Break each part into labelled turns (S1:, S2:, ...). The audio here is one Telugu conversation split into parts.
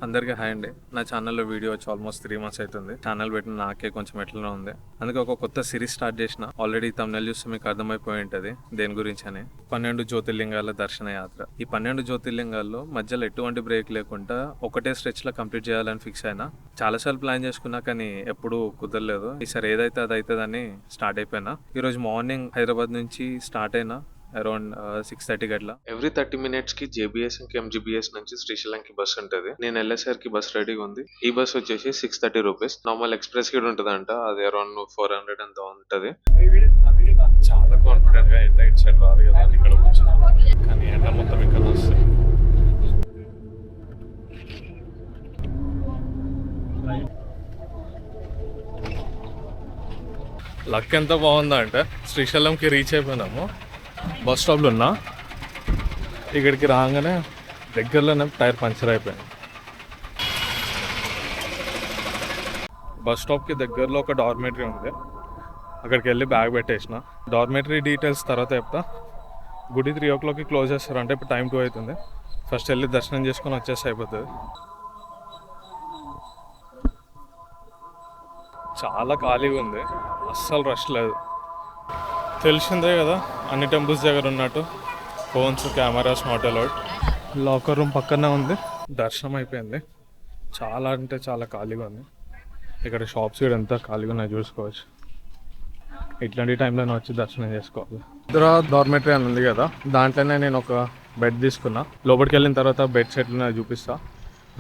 S1: అందరికీ హాయ్ అండి. నా ఛానల్లో వీడియో వచ్చి ఆల్మోస్ట్ 3 months అవుతుంది. ఛానల్ పెట్టిన నాకే కొంచెం ఎట్లనే ఉంది. అందుకే ఒక కొత్త సిరీస్ స్టార్ట్ చేసిన. ఆల్రెడీ తమ్నెల్ చూస్తే మీకు అర్థమైపోయి ఉంటుంది దేని గురించి అని. 12 జ్యోతిర్లింగాల దర్శన యాత్ర. ఈ 12 జ్యోతిర్లింగాల్లో మధ్యలో ఎటువంటి బ్రేక్ లేకుండా ఒకటే స్ట్రెచ్ లో కంప్లీట్ చేయాలని ఫిక్స్ అయినా. చాలాసార్లు ప్లాన్ చేసుకున్నా కానీ ఎప్పుడు కుదరలేదు. ఈసారి ఏదైతే అది అవుతుందని స్టార్ట్ అయిపోయినా. ఈరోజు మార్నింగ్ హైదరాబాద్ నుంచి స్టార్ట్ అయినా అరౌండ్ 6:30 గట్లా. ఎవ్రీ 30 minutes కి జేబీఎస్ ఇంకా ఎంజీబీఎస్ నుంచి శ్రీశైలంకి బస్ ఉంటుంది. నేను వెళ్ళేసరికి బస్ రెడీగా ఉంది. ఈ బస్ వచ్చేసి 630 రూపీస్. నార్మల్ ఎక్స్ప్రెస్ కి ఉంటుందంట, అది అరౌండ్ 400 అంత ఉంటది. చాలా కాన్ఫిడెంట్ గా ఎండ ఇటు సైడ్ రాదు కదా ఇక్కడ కూర్చున్నాను, కానీ ఎండ మొత్తం ఇక్కడ వస్తుంది. లక్ ఎంత బాగుందా అంటే శ్రీశైలంకి రీచ్ అయిపోయినాము. బస్ స్టాప్లో ఉన్నా, ఇక్కడికి రాగానే దగ్గరలోనే టైర్ పంచర్ అయిపోయింది. బస్ స్టాప్కి దగ్గరలో ఒక డార్మెటరీ ఉంది, అక్కడికి వెళ్ళి బ్యాగ్ పెట్టేసిన. డార్మెటరీ డీటెయిల్స్ తర్వాత చెప్తా. గుడి 3 o'clockకి క్లోజ్ చేస్తారు, అంటే ఇప్పుడు టైం 2 అవుతుంది. ఫస్ట్ వెళ్ళి దర్శనం చేసుకొని వచ్చేసి అయిపోతుంది. చాలా ఖాళీగా ఉంది, అస్సలు రష్ లేదు. తెలిసిందే కదా అన్ని టెంపుల్స్ దగ్గర ఉన్నట్టు phones cameras not allowed. Locker room పక్కనే ఉంది. దర్శనం అయిపోయింది. చాలా అంటే చాలా ఖాళీగా ఉంది. ఇక్కడ షాప్స్ కూడా ఎంత ఖాళీగా ఉన్నాయి చూసుకోవచ్చు. ఇట్లాంటి టైంలో వచ్చి దర్శనం చేసుకోవాలి. డార్మెటరీ అని ఉంది కదా, దాంట్లోనే నేను ఒక బెడ్ తీసుకున్నా. లోపలికి వెళ్ళిన తర్వాత బెడ్ సెట్లనే చూపిస్తా.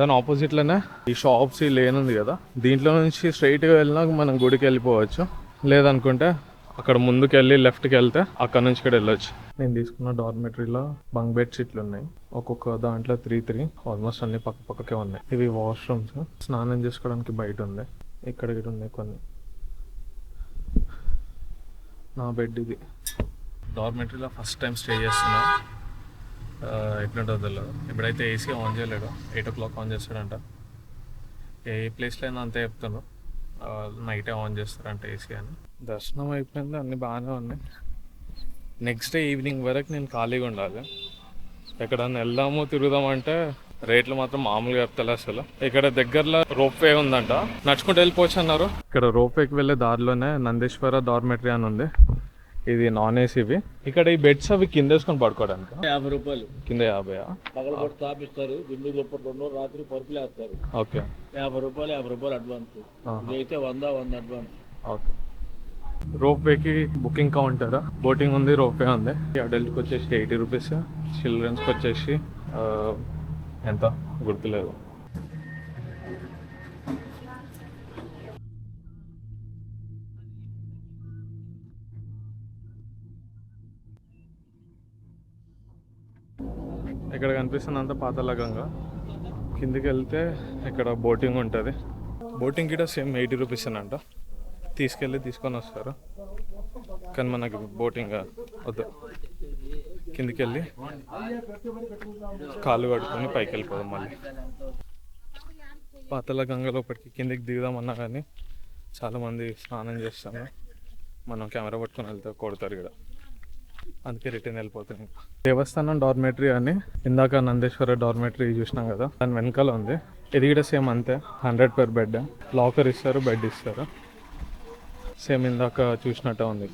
S1: దాని ఆపోజిట్లోనే ఈ షాప్స్ ఈ లేన్ ఉంది కదా, దీంట్లో నుంచి స్ట్రైట్గా వెళ్ళినా మనం గుడికి వెళ్ళిపోవచ్చు. లేదనుకుంటే అక్కడ ముందుకు వెళ్ళి లెఫ్ట్కి వెళ్తే అక్కడ నుంచి ఇక్కడ వెళ్ళొచ్చు. నేను తీసుకున్న డార్మెటరీలో బంక్ బెడ్ షీట్లు ఉన్నాయి. ఒక్కొక్క దాంట్లో 3 ఆల్మోస్ట్ అన్ని పక్క పక్కకే ఉన్నాయి. ఇవి వాష్రూమ్స్, స్నానం చేసుకోవడానికి బయట ఉంది. ఇక్కడ ఇక్కడ ఉన్నాయి కొన్ని. నా బెడ్ ఇది. డార్మెటరీలో ఫస్ట్ టైం స్టే చేస్తున్నా. ఎట్లుంటుందో తెలియదు. ఇప్పుడైతే ఏసీ ఆన్ చేయలేడు, 8 o'clock ఆన్ చేస్తాడంట. ఏ ప్లేస్లో అయినా అంతే చెప్తాను, నైటే ఆన్ చేస్తారంట ఏసీ అని. దర్శనం అయిపోయింది, అన్నీ బాగానే ఉన్నాయి. నెక్స్ట్ డే ఈవినింగ్ వరకు నేను ఖాళీగా ఉండాలి. ఎక్కడన్నా వెళ్దాము తిరుగుదామంటే రేట్లు మాత్రం మామూలుగా చెప్తారు అసలు. ఇక్కడ దగ్గరలో రోప్ వే ఉందంట, నడుచుకుంటూ వెళ్ళిపోవచ్చు అన్నారు. ఇక్కడ రోప్ వేకి వెళ్ళే దారిలోనే నందీశ్వర డార్మెటరీ అని ఉంది. ఇది నాన్ ఏసీవి. ఇక్కడ ఈ బెడ్స్ అవి కింద వేసుకొని పడుకోవడానికి
S2: 50 రూపాయలు
S1: కింద 50.
S2: స్థాపిస్తారు. బిల్లు లోపల రాత్రి పరుపులు వేస్తారు.
S1: ఓకే,
S2: 50 రూపాయలు అడ్వాన్స్. ఇదైతే 100 అడ్వాన్స్.
S1: ఓకే. రోప్ వేకి బుకింగ్ కౌంటర్, బోటింగ్ ఉంది, రోప్ వే ఉంది. అడల్ట్కి వచ్చేసి 80 రూపీస్, చిల్డ్రన్స్కి వచ్చేసి ఎంత గుర్తులేదు. ఇక్కడ కనిపిస్తున్నంత పాతాళ గంగ. కిందికి వెళ్తే ఇక్కడ బోటింగ్ ఉంటుంది. బోటింగ్ కూడా సేమ్ 80 రూపీస్ అంట. తీసుకొని వస్తారు, కానీ మనకి బోటింగ్ వద్దు. కిందికి వెళ్ళి కాళ్ళు కట్టుకొని పైకి వెళ్ళిపోదాం. మళ్ళీ పాతాళ గంగ లోపలికి కిందికి దిగుదామన్నా కానీ చాలామంది స్నానం చేస్తాము. మనం కెమెరా పట్టుకొని వెళ్తే కొడతారు ఇక్కడ, అందుకే రిటర్న్ వెళ్ళిపోతుంది. దేవస్థానం డార్మెటరీ అని ఇందాక నందేశ్వర డార్మెటరీ చూసినాం కదా, దాని వెనకాల ఉంది. ఇది కూడా సేమ్ అంతే, 100 per bed. లాకర్ ఇస్తారు, బెడ్ ఇస్తారు. సేమ్ ఇందాక చూసినట్టే ఉంది.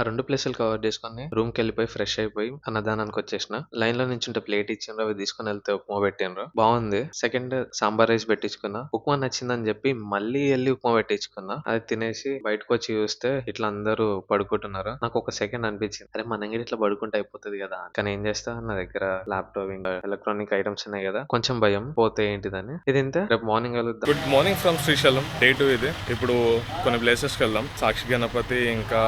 S3: ఆ 2 ప్లేసులు కవర్ చేసుకుని రూమ్ కి వెళ్ళిపోయి ఫ్రెష్ అయిపోయి అన్నదానానికి వచ్చేసిన. లైన్ లో నుంచి ప్లేట్ ఇచ్చిండ్రు, అవి తీసుకుని వెళ్తే ఉప్మా పెట్టిండ్రు, బాగుంది. సెకండ్ సాంబార్ రైస్ పెట్టించుకున్నా. ఉప్మా నచ్చిందని చెప్పి మళ్ళీ వెళ్ళి ఉప్మా పెట్టించుకున్నా. అది తినేసి బయటకు వచ్చి చూస్తే ఇట్లా అందరూ పడుకుంటున్నారు. నాకు ఒక సెకండ్ అనిపించింది, అరే మన అంగడి ఇట్లా పడుకుంటే అయిపోతుంది కదా. కానీ ఏం చేస్తా, నా దగ్గర ల్యాప్టాప్ ఇంకా ఎలక్ట్రానిక్ ఐటమ్స్ ఉన్నాయి కదా, కొంచెం భయం పోతే ఏంటిదని. ఇది ఇంతే, రేపు మార్నింగ్ వెళ్దాం.
S1: Good morning from Srisailam, day 2 ఇది. ఇప్పుడు కొన్ని ప్లేసెస్కి వెళ్దాం. సాక్షి గణపతి, ఇంకా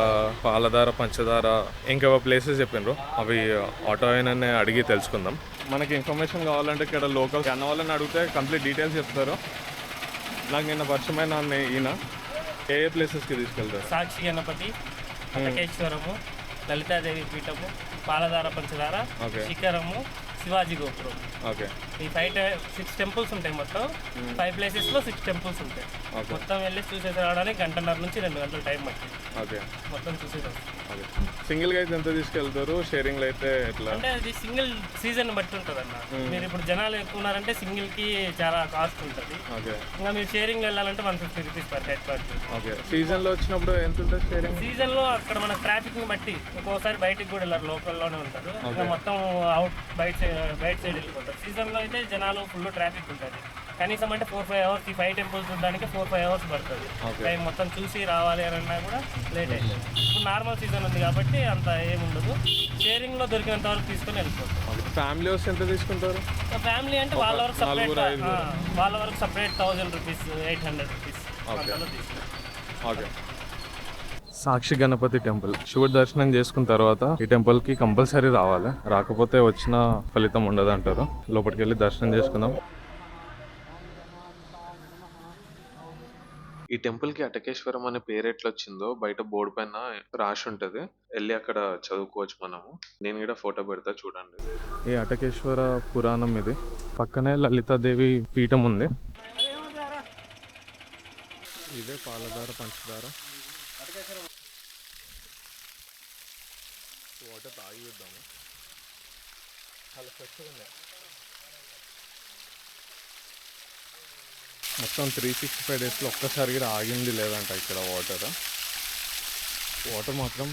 S1: పాలధార, పంచదార, ఇంకా ప్లేసెస్ చెప్పిండ్రు. అవి ఆటో అయినా అడిగి తెలుసుకుందాం. మనకి ఇన్ఫర్మేషన్ కావాలంటే ఇక్కడ లోకల్ అన్న వాళ్ళని అడిగితే కంప్లీట్ డీటెయిల్స్ చెప్తారు. నాకు నిన్న పరిచయమైన ఈయన ఏ ప్లేసెస్కి తీసుకెళ్తారు?
S4: సాక్షి గణపతి, వెంకటేశ్వరము, లలితాదేవి పీఠము, పాలధార, పంచదార, శిఖరము, శివాజీ గోపురం.
S1: ఓకే,
S4: ఈ 6 టెంపుల్స్ ఉంటాయి. మొత్తం 5 ప్లేసెస్లో 6 టెంపుల్స్ ఉంటాయి. మొత్తం వెళ్ళి చూసేసి రావడానికి 1.5 నుంచి 2 గంటల టైం పట్టింది.
S1: ఓకే,
S4: మొత్తం చూసేసి వస్తాం.
S1: సింగిల్గా అయితే ఎంత తీసుకెళ్తారు, షేరింగ్లో అయితే ఎట్లా?
S4: అంటే అది సింగిల్ సీజన్ బట్టి ఉంటుంది అన్న. మీరు ఇప్పుడు జనాలు ఎక్కువ ఉన్నారంటే సింగిల్కి చాలా కాస్ట్ ఉంటుంది.
S1: ఓకే
S4: ఇంకా మీరు షేరింగ్ వెళ్ళాలంటే 150 రూపీస్ పర్ హెడ్ పడుతుంది.
S1: ఓకే. సీజన్లో వచ్చినప్పుడు ఎంత ఉంటుంది షేరింగ్?
S4: సీజన్లో అక్కడ మన ట్రాఫిక్ని బట్టి ఒక్కోసారి బయటికి కూడా వెళ్ళారు, లోకల్లోనే ఉంటారు. ఇంకా మొత్తం అవుట్ బయట సైడ్ వెళ్ళిపోతారు. సీజన్లో అయితే జనాలు ఫుల్ ట్రాఫిక్ ఉంటుంది. కనీసం అంటే 4-5 అవర్స్ ఈ 5 టెంపుల్స్ చూడడానికి 4-5 అవర్స్ పడుతుంది. టైం మొత్తం చూసి రావాలి అని అన్నా కూడా లేట్ అవుతుంది. ఇప్పుడు నార్మల్ సీజన్ ఉంది కాబట్టి అంత ఏముండదు. షేరింగ్లో దొరికినంత వరకు తీసుకొని వెళ్ళిపోతాం.
S1: ఫ్యామిలీ వస్తే ఎంత తీసుకుంటారు?
S4: ఫ్యామిలీ అంటే వాళ్ళ వరకు సపరేట్ 1000 రూపీస్ 800 రూపీస్ అంతలో తీసుకుంటాం.
S1: ఓకే. సాక్షి గణపతి టెంపుల్ శివుడి దర్శనం చేసుకున్న తర్వాత ఈ టెంపుల్ కి కంపల్సరీ రావాలి, రాకపోతే వచ్చిన ఫలితం ఉండదు అంటారు. లోపలికి వెళ్ళి దర్శనం చేసుకుందాం.
S3: ఈ టెంపుల్ కి అటకేశ్వరం అనే పేరు ఎట్లా వచ్చిందో బయట బోర్డు పైన రాసి ఉంటది, వెళ్ళి అక్కడ చదువుకోవచ్చు మనము. నేను కూడా ఫోటో పెడతా చూడండి.
S1: ఈ అటకేశ్వర పురాణం ఇది. పక్కనే లలితాదేవి పీఠం ఉంది. ఇదే పాలధార పంచదార. వాటర్ తాగి చూద్దాము. చాలా ఫ్రెష్గా ఉన్నాయి. మొత్తం 365 డేస్లో ఒక్కసారి కూడా ఆగింది లేదంట ఇక్కడ వాటర్ మాత్రం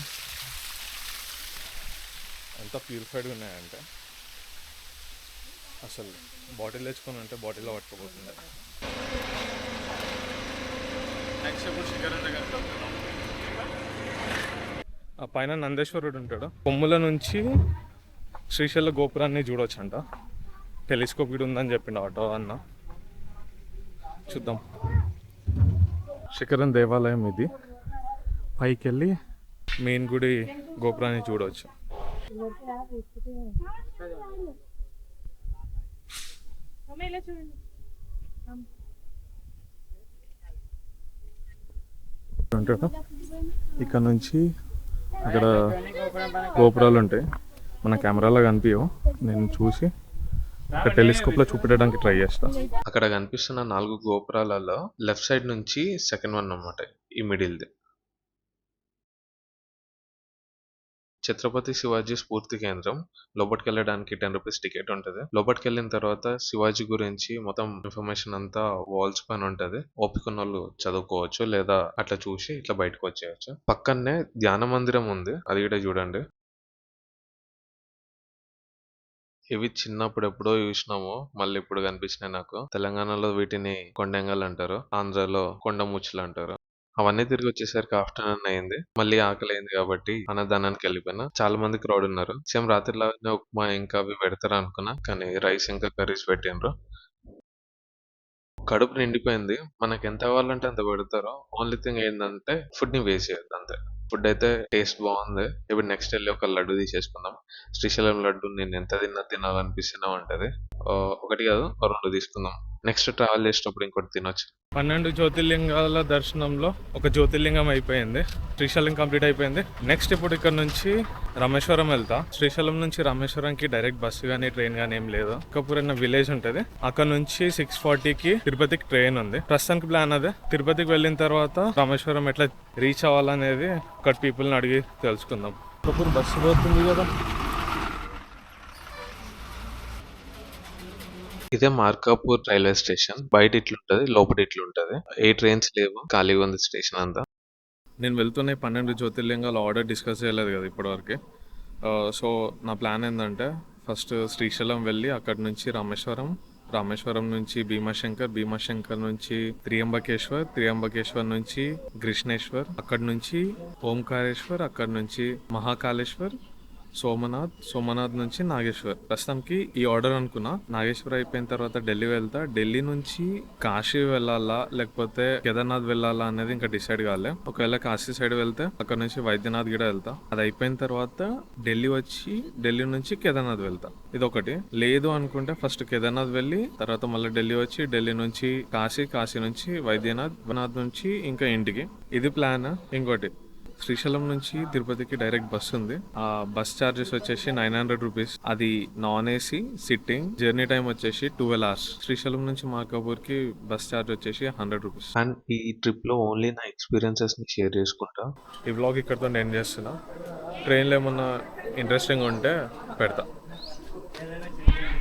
S1: ఎంత ప్యూరిఫైడ్గా ఉన్నాయంటే అసలు బాటిల్ తెచ్చుకొని అంటే బాటిల్లో పట్టుకోపోతుంది. ఆ పైన నందేశ్వరుడు ఉంటాడు. కొమ్ముల నుంచి శ్రీశైల గోపురాన్ని చూడొచ్చు అంట. టెలిస్కోప్ కూడా ఉందని చెప్పిండు ఆటో అన్న. చూద్దాం. శిఖరం దేవాలయం ఇది. పైకి వెళ్ళి మెయిన్ గుడి గోపురాన్ని చూడవచ్చు. ఇక్కడ నుంచి అక్కడ గోపురాలు ఉంటాయి, మన కెమెరాలో కనిపించవు. నేను చూసి టెలిస్కోప్ లో చూపించడానికి ట్రై చేస్తా.
S3: అక్కడ కనిపిస్తున్న 4 గోపురాలలో లెఫ్ట్ సైడ్ నుంచి సెకండ్ వన్ అన్నమాట, ఈ మిడిల్ది. ఛత్రపతి శివాజీ స్ఫూర్తి కేంద్రం. లోపలికి వెళ్ళడానికి 10 రూపీస్ టికెట్ ఉంటుంది. లోపలికి వెళ్ళిన తర్వాత శివాజీ గురించి మొత్తం ఇన్ఫర్మేషన్ అంతా వాల్స్ పైన ఉంటుంది. ఓపిక వాళ్ళు చదువుకోవచ్చు, లేదా అట్లా చూసి ఇట్లా బయటకు వచ్చేయచ్చు. పక్కనే ధ్యాన మందిరం ఉంది, అది కూడా చూడండి. ఇవి చిన్నప్పుడు ఎప్పుడో చూసినాము, మళ్ళీ ఇప్పుడు కనిపించినాయి నాకు. తెలంగాణలో వీటిని కొండంగల్ అంటారు, ఆంధ్రాలో కొండముచ్చులు అంటారు. అవన్నీ తిరిగి వచ్చేసరికి ఆఫ్టర్నూన్ అయింది. మళ్ళీ ఆకలి అయింది కాబట్టి అన్నదానానికి వెళ్ళిపోయినా. చాలా మంది క్రౌడ్ ఉన్నారు. సేమ్ రాత్రిలాగానే ఉప్మా ఇంకా అవి పెడతారు అనుకున్నా, కానీ రైస్ ఇంకా కర్రీస్ పెట్టిండ్రు. కడుపు నిండిపోయింది. మనకి ఎంత కావాలంటే అంత పెడతారు. ఓన్లీ థింగ్ ఏంటంటే ఫుడ్ ని వేస్ట్ చేయొద్దు అంతే. ఫుడ్ అయితే టేస్ట్ బాగుంది. ఇప్పుడు నెక్స్ట్ వెళ్ళి ఒక లడ్డు తీసేసుకుందాం. శ్రీశైలం లడ్డు నేను ఎంత తినాలనిపిస్తున్నా ఉంటది. ఒకటి కాదు 2 తీసుకుందాం. నెక్స్ట్ ట్రావెల్ చేసేటప్పుడు ఇంకోటి తినొచ్చు.
S1: 12 జ్యోతిర్లింగాల దర్శనంలో ఒక జ్యోతిర్లింగం అయిపోయింది. శ్రీశైలం కంప్లీట్ అయిపోయింది. నెక్స్ట్ ఇప్పుడు ఇక్కడ నుంచి రామేశ్వరం వెళ్తా. శ్రీశైలం నుంచి రామేశ్వరంకి డైరెక్ట్ బస్సు కానీ ట్రైన్ కానీ ఏం లేదు. కపూర్ అన్న విలేజ్ ఉంటుంది, అక్కడ నుంచి 6:40కి తిరుపతికి ట్రైన్ ఉంది. ప్రస్తుతానికి ప్లాన్ అదే. తిరుపతికి వెళ్ళిన తర్వాత రామేశ్వరం ఎట్లా రీచ్ అవ్వాలనేది అక్కడ పీపుల్ని అడిగి తెలుసుకుందాం. కపూర్ బస్సు పోతుంది కదా.
S3: ఇదే మార్కాపూర్ రైల్వే స్టేషన్. బయట ఇట్లుంటది, లోపల ఇట్లుంటది. ఏ ట్రైన్స్ లేవు, ఖాళీగా ఉంది స్టేషన్ అంతా.
S1: నేను వెళ్తున్న 12 జ్యోతిర్లింగాల ఆర్డర్ డిస్కస్ చేయలేదు కదా ఇప్పటివరకు. సో నా ప్లాన్ ఏంటంటే ఫస్ట్ శ్రీశైలం వెళ్ళి అక్కడ నుంచి రామేశ్వరం నుంచి భీమాశంకర్ నుంచి త్రియంబకేశ్వర్ నుంచి కృష్ణేశ్వర్, అక్కడ నుంచి ఓంకారేశ్వర్, అక్కడ నుంచి మహాకాళేశ్వర్, సోమనాథ్ నుంచి నాగేశ్వర్. ప్రస్తుతానికి ఈ ఆర్డర్ అనుకున్నా. నాగేశ్వర్ అయిపోయిన తర్వాత ఢిల్లీ వెళ్తా. ఢిల్లీ నుంచి కాశీ వెళ్ళాలా లేకపోతే కేదార్నాథ్ వెళ్ళాలా అనేది ఇంకా డిసైడ్ కాలే. ఒకవేళ కాశీ సైడ్ వెళ్తే అక్కడ నుంచి వైద్యనాథ్ కూడా వెళ్తా. అది అయిపోయిన తర్వాత ఢిల్లీ నుంచి కేదార్నాథ్ వెళ్తా. ఇది ఒకటి. లేదు అనుకుంటే ఫస్ట్ కేదార్నాథ్ వెళ్ళి తర్వాత మళ్ళీ ఢిల్లీ వచ్చి ఢిల్లీ నుంచి కాశీ నుంచి వైద్యనాథ్ నుంచి ఇంకా ఇంటికి. ఇది ప్లాన్. ఇంకోటి శ్రీశైలం నుంచి తిరుపతికి డైరెక్ట్ బస్ ఉంది. ఆ బస్ చార్జెస్ వచ్చేసి 900 రూపీస్. అది non AC sitting. Journey time వచ్చేసి 12 అవర్స్. శ్రీశైలం నుంచి మార్కాపూర్ కి బస్ చార్జ్ వచ్చేసి 100 రూపీస్.
S3: అండ్ ఈ ట్రిప్ లో ఓన్లీ నా ఎక్స్పీరియన్సెస్ ని షేర్ చేసుకుంటా.
S1: ఈ వ్లాగ్ ఇక్కడితో ఎండ్ చేస్తున్నా. ట్రైన్లో ఏమన్నా ఇంట్రెస్టింగ్ ఉంటే పెడతా.